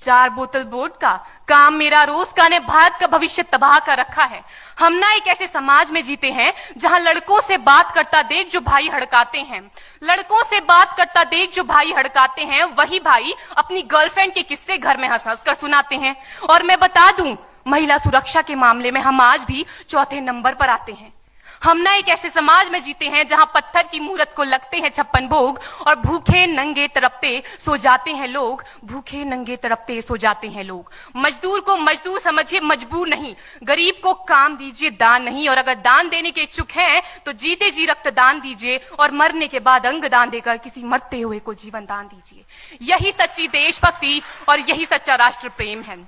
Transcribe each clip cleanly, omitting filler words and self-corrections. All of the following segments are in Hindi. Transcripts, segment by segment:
4 बोतल वोडका, काम मेरा रोज का ने भारत का भविष्य तबाह कर रखा है। हम ना एक ऐसे समाज में जीते हैं जहां लड़कों से बात करता देख जो भाई हड़काते हैं, लड़कों से बात करता देख जो भाई हड़काते हैं, वही भाई अपनी गर्लफ्रेंड के किस्से घर में हंस हंस कर सुनाते हैं। और मैं बता दूं, महिला सुरक्षा के मामले में हम आज भी चौथे नंबर पर आते हैं। हम ना एक ऐसे समाज में जीते हैं जहां पत्थर की मूरत को लगते हैं 56 भोग और भूखे नंगे तड़पते सो जाते हैं लोग, भूखे नंगे तड़पते सो जाते हैं लोग। मजदूर को मजदूर समझिए, मजबूर नहीं। गरीब को काम दीजिए, दान नहीं। और अगर दान देने के इच्छुक हैं तो जीते जी रक्तदान दीजिए और मरने के बाद अंग दान देकर किसी मरते हुए को जीवन दान दीजिए। यही सच्ची देशभक्ति और यही सच्चा राष्ट्र प्रेम है।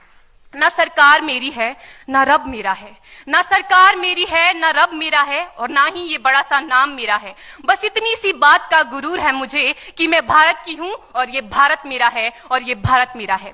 ना सरकार मेरी है ना रब मेरा है, ना सरकार मेरी है ना रब मेरा है, और ना ही ये बड़ा सा नाम मेरा है। बस इतनी सी बात का गुरूर है मुझे कि मैं भारत की हूं और ये भारत मेरा है और ये भारत मेरा है।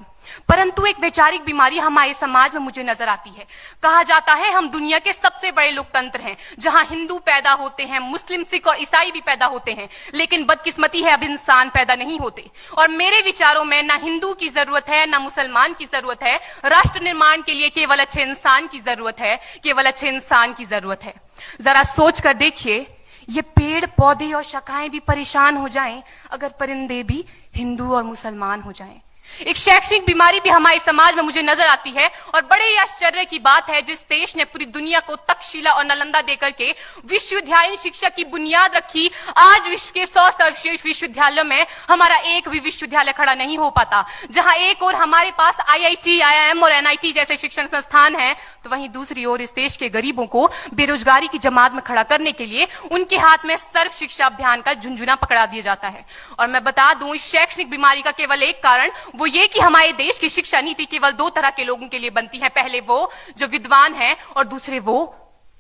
परंतु एक वैचारिक बीमारी हमारे समाज में मुझे नजर आती है। कहा जाता है हम दुनिया के सबसे बड़े लोकतंत्र हैं, जहां हिंदू पैदा होते हैं, मुस्लिम, सिख और ईसाई भी पैदा होते हैं, लेकिन बदकिस्मती है अब इंसान पैदा नहीं होते। और मेरे विचारों में ना हिंदू की जरूरत है ना मुसलमान की जरूरत है। राष्ट्र निर्माण के लिए केवल अच्छे इंसान की जरूरत है, केवल अच्छे इंसान की जरूरत है। जरा सोच कर देखिए, ये पेड़ पौधे और शाखाएं भी परेशान हो जाएं अगर परिंदे भी हिंदू और मुसलमान हो जाएं। एक शैक्षणिक बीमारी भी हमारे समाज में मुझे नजर आती है, और बड़े ही आश्चर्य की बात है जिस देश ने पूरी दुनिया को तक्षशिला और नालंदा देकर के विश्वविद्यालय शिक्षा की बुनियाद रखी, आज विश्व के 100 सर्वश्रेष्ठ विश्वविद्यालयों में हमारा एक भी विश्वविद्यालय खड़ा नहीं हो पाता। जहां एक और हमारे पास IIT, IIM और NIT जैसे शिक्षण संस्थान हैं, तो वहीं दूसरी ओर इस देश के गरीबों को बेरोजगारी की जमात में खड़ा करने के लिए उनके हाथ में सर्व शिक्षा अभियान का झुंझुना पकड़ा दिया जाता है। और मैं बता दूं, इस शैक्षणिक बीमारी का केवल एक कारण वो ये कि हमारे देश की शिक्षा नीति केवल 2 तरह के लोगों के लिए बनती है। पहले वो जो विद्वान हैं और दूसरे वो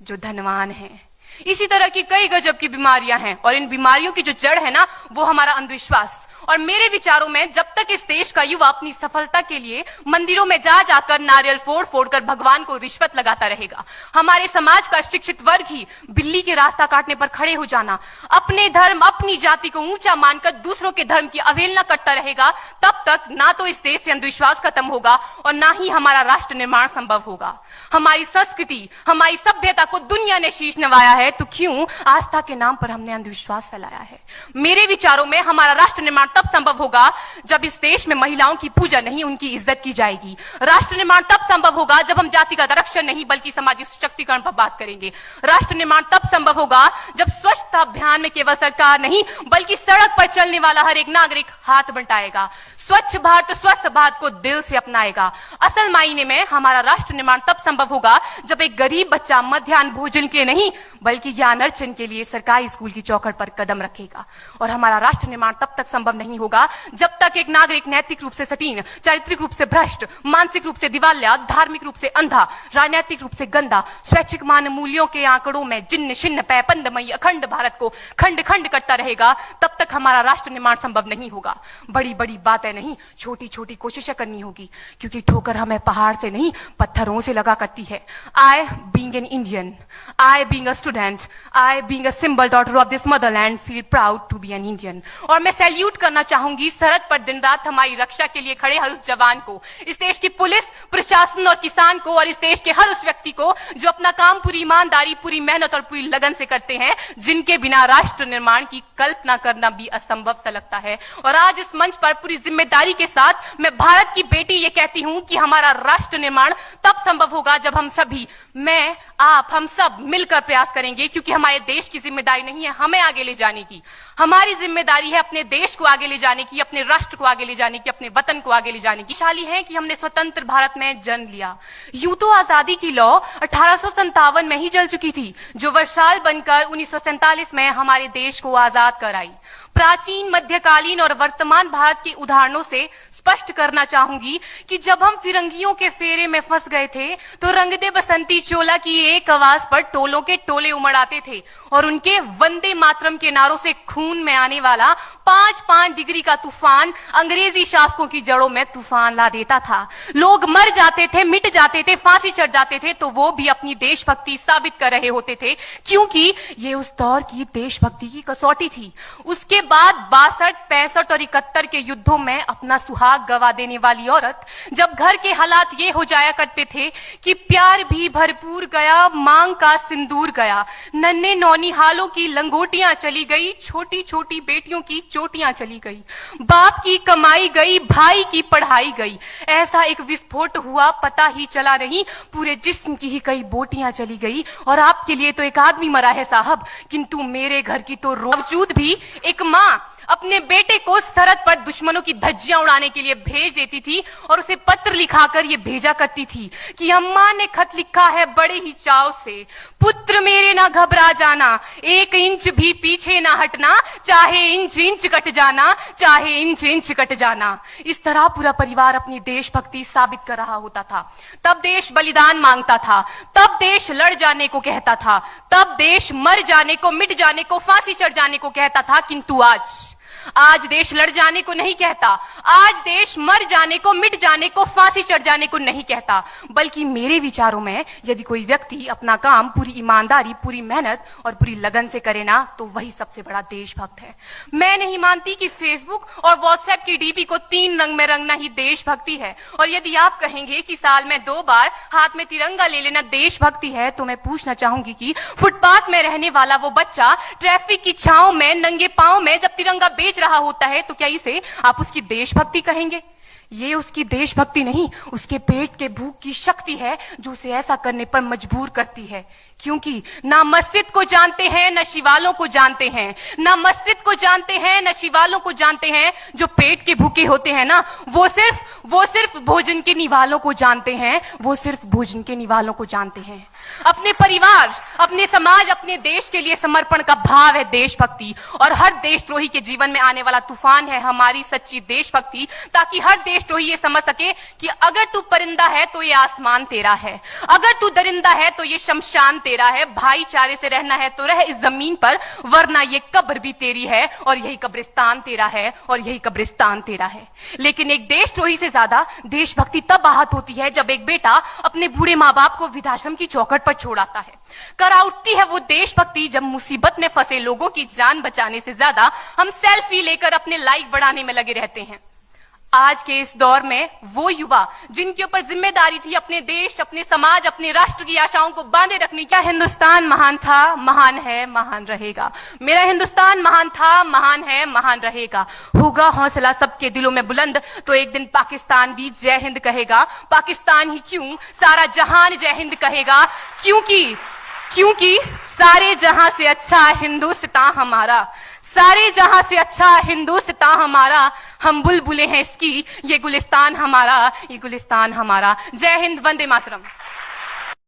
जो धनवान हैं। इसी तरह की कई गजब की बीमारियां हैं, और इन बीमारियों की जो जड़ है ना, वो हमारा अंधविश्वास। और मेरे विचारों में जब तक इस देश का युवा अपनी सफलता के लिए मंदिरों में जा जाकर नारियल फोड़ फोड़ कर भगवान को रिश्वत लगाता रहेगा, हमारे समाज का शिक्षित वर्ग ही बिल्ली के रास्ता काटने पर खड़े हो जाना, अपने धर्म अपनी जाति को ऊंचा मानकर दूसरों के धर्म की अवहेलना करता रहेगा, तब तक ना तो इस देश से अंधविश्वास खत्म होगा और ना ही हमारा राष्ट्र निर्माण संभव होगा। हमारी संस्कृति, हमारी सभ्यता को दुनिया ने शीश नवाया है, तो क्यों आस्था के नाम पर हमने अंधविश्वास फैलाया है? मेरे विचारों में हमारा राष्ट्र निर्माण तब संभव होगा जब इस देश में महिलाओं की पूजा नहीं, उनकी इज्जत की जाएगी। राष्ट्र निर्माण तब संभव होगा जब हम जातिगत आरक्षण नहीं बल्कि सामाजिक सशक्तिकरण पर बात करेंगे। राष्ट्र निर्माण तब संभव होगा जब स्वच्छता अभियान में केवल सरकार नहीं बल्कि सड़क पर चलने वाला हर एक नागरिक हाथ बंटाएगा, स्वच्छ भारत स्वस्थ भारत को दिल से अपनाएगा। असल मायने में हमारा राष्ट्र निर्माण तब संभव होगा जब एक गरीब बच्चा मध्याह्न भोजन के नहीं बल्कि ज्ञान अर्जन के लिए सरकारी स्कूल की चौखट पर कदम रखेगा। और हमारा राष्ट्र निर्माण तब तक संभव नहीं होगा जब तक एक नागरिक नैतिक रूप से सटीन, चारित्रिक रूप से भ्रष्ट, मानसिक रूप से दिवालिया, धार्मिक रूप से अंधा, राजनीतिक रूप से गंदा, स्वैच्छिक मान मूल्यों के आंकड़ों में जिन्न शिन्न पैपंदमयी अखंड भारत को खंड खंड करता रहेगा, तब तक हमारा राष्ट्र निर्माण संभव नहीं होगा। बड़ी बड़ी बातें नहीं, छोटी छोटी कोशिशें करनी होगी, क्योंकि ठोकर हमें पहाड़ से नहीं पत्थरों से लगा करती है। I being an Indian, I being a student, I being a symbol daughter of this motherland feel proud to be an Indian। और मैं सैल्यूट करना चाहूंगी सरहद पर दिन रात हमारी रक्षा के लिए खड़े हर उस जवान को, इस देश की पुलिस, प्रशासन और किसान को, और इस देश के हर उस व्यक्ति को जो अपना काम पूरी ईमानदारी, पूरी मेहनत और पूरी लगन से करते हैं, जिनके बिना राष्ट्र निर्माण की कल्पना करना भी असंभव सा लगता है। और आज इस मंच पर पूरी जिम्मेदारी के साथ मैं भारत की बेटी ये कहती हूं कि हमारा राष्ट्र निर्माण तब संभव होगा जब हम सभी, मैं, आप, हम सब मिलकर प्रयास करेंगे, क्योंकि हमारे देश की जिम्मेदारी नहीं है हमें आगे ले जाने की, हमारी जिम्मेदारी है अपने देश को आगे ले जाने की, अपने राष्ट्र को आगे ले जाने की, अपने वतन को आगे ले जाने की। शाली है कि हमने स्वतंत्र भारत में जन्म लिया। यूं तो आजादी की लौ 1857 में ही जल चुकी थी, जो वर्षाल बनकर 1947 में हमारे देश को आजाद कराई। प्राचीन, मध्यकालीन और वर्तमान भारत के उदाहरणों से स्पष्ट करना चाहूंगी कि जब हम फिरंगियों के फेरे में फंस गए थे तो रंग दे बसंती चोला की एक आवाज पर टोलों के टोले उमड़ आते थे, और उनके वंदे मातरम के नारों से खून में आने वाला 5-5 डिग्री का तूफान अंग्रेजी शासकों की जड़ों में तूफान ला देता था। लोग मर जाते थे, मिट जाते थे, फांसी चढ़ जाते थे, तो वो भी अपनी देशभक्ति साबित कर रहे होते थे, क्योंकि ये उस दौर की देशभक्ति की कसौटी थी। उसके बाद 62, 65 और 71 के युद्धों में अपना सुहाग गवा देने वाली औरत, जब घर के हालात ये हो जाया करते थे कि प्यार भी भरपूर गया, मांग का सिंदूर गया, नन्हे नौनिहालों की लंगोटियां चली गई, छोटी छोटी बेटियों की चोटियां चली गई, बाप की कमाई गई, भाई की पढ़ाई गई, ऐसा एक विस्फोट हुआ पता ही चला नहीं, पूरे जिस्म की ही कई बोटियां चली गई। और आपके लिए तो एक आदमी मरा है साहब, किंतु मेरे घर की तो बावजूद भी एक मां अपने बेटे को सरहद पर दुश्मनों की धज्जियां उड़ाने के लिए भेज देती थी और उसे पत्र लिखाकर ये भेजा करती थी कि अम्मा ने खत लिखा है बड़े ही चाव से, पुत्र मेरे ना घबरा जाना, 1 इंच भी पीछे ना हटना, चाहे इंच इंच कट जाना, चाहे इंच इंच कट जाना। इस तरह पूरा परिवार अपनी देशभक्ति साबित कर रहा होता था। तब देश बलिदान मांगता था, तब देश लड़ जाने को कहता था, तब देश मर जाने को, मिट जाने को, फांसी चढ़ जाने को कहता था। किंतु आज देश लड़ जाने को नहीं कहता, आज देश मर जाने को, मिट जाने को, फांसी चढ़ जाने को नहीं कहता, बल्कि मेरे विचारों में यदि कोई व्यक्ति अपना काम पूरी ईमानदारी, पूरी मेहनत और पूरी लगन से करे ना, तो वही सबसे बड़ा देशभक्त है। मैं नहीं मानती कि फेसबुक और व्हाट्सएप की डीपी को 3 रंग में रंगना ही देशभक्ति है। और यदि आप कहेंगे कि साल में 2 बार हाथ में तिरंगा ले लेना देशभक्ति है, तो मैं पूछना चाहूंगी कि फुटपाथ में रहने वाला वो बच्चा ट्रैफिक की छांव में नंगे पांव में जब तिरंगा बेच रहा होता है, तो क्या इसे आप उसकी देशभक्ति कहेंगे? ये उसकी देशभक्ति नहीं, उसके पेट के भूख की शक्ति है जो उसे ऐसा करने पर मजबूर करती है। क्योंकि ना मस्जिद को जानते हैं, न शिवालों को जानते हैं, ना मस्जिद को जानते हैं, न शिवालों को जानते हैं। जो पेट के भूखे होते हैं ना, वो सिर्फ भोजन के निवालों को जानते हैं, वो सिर्फ भोजन के निवालों को जानते हैं। अपने परिवार, अपने समाज, अपने देश के लिए समर्पण का भाव है देशभक्ति। और हर देशद्रोही के जीवन में आने वाला तूफान है हमारी सच्ची देशभक्ति, ताकि हर देशद्रोही ये समझ सके कि अगर तू परिंदा है तो ये आसमान तेरा है, अगर तू दरिंदा है तो ये शमशान तेरा है, भाईचारे से रहना है तो रह इस जमीन पर, वरना ये कब्र भी तेरी है और यही कब्रिस्तान तेरा है और यही कब्रिस्तान तेरा है। लेकिन एक देशद्रोही से ज्यादा देशभक्ति तब आहत होती है जब एक बेटा अपने बूढ़े माँ बाप को वृद्धाश्रम की चौखट पर छोड़ आता है। करा उठती है वो देशभक्ति जब मुसीबत में फंसे लोगों की जान बचाने से ज्यादा हम सेल्फी लेकर अपने लाइक बढ़ाने में लगे रहते हैं। आज के इस दौर में वो युवा जिनके ऊपर जिम्मेदारी थी अपने देश, अपने समाज, अपने राष्ट्र की आशाओं को बांधे रखने, क्या हिंदुस्तान महान था, महान है, महान रहेगा। मेरा हिंदुस्तान महान था, महान है, महान रहेगा। होगा हौसला सबके दिलों में बुलंद तो एक दिन पाकिस्तान भी जय हिंद कहेगा। पाकिस्तान ही क्यों, सारा जहान जय हिंद कहेगा। क्योंकि सारे जहां से अच्छा हिंदुस्तान हमारा, सारे जहां से अच्छा हिंदुस्तान हमारा। हम बुलबुलें हैं इसकी, ये गुलिस्तान हमारा, ये गुलिस्तान हमारा। जय हिंद, वंदे मातरम।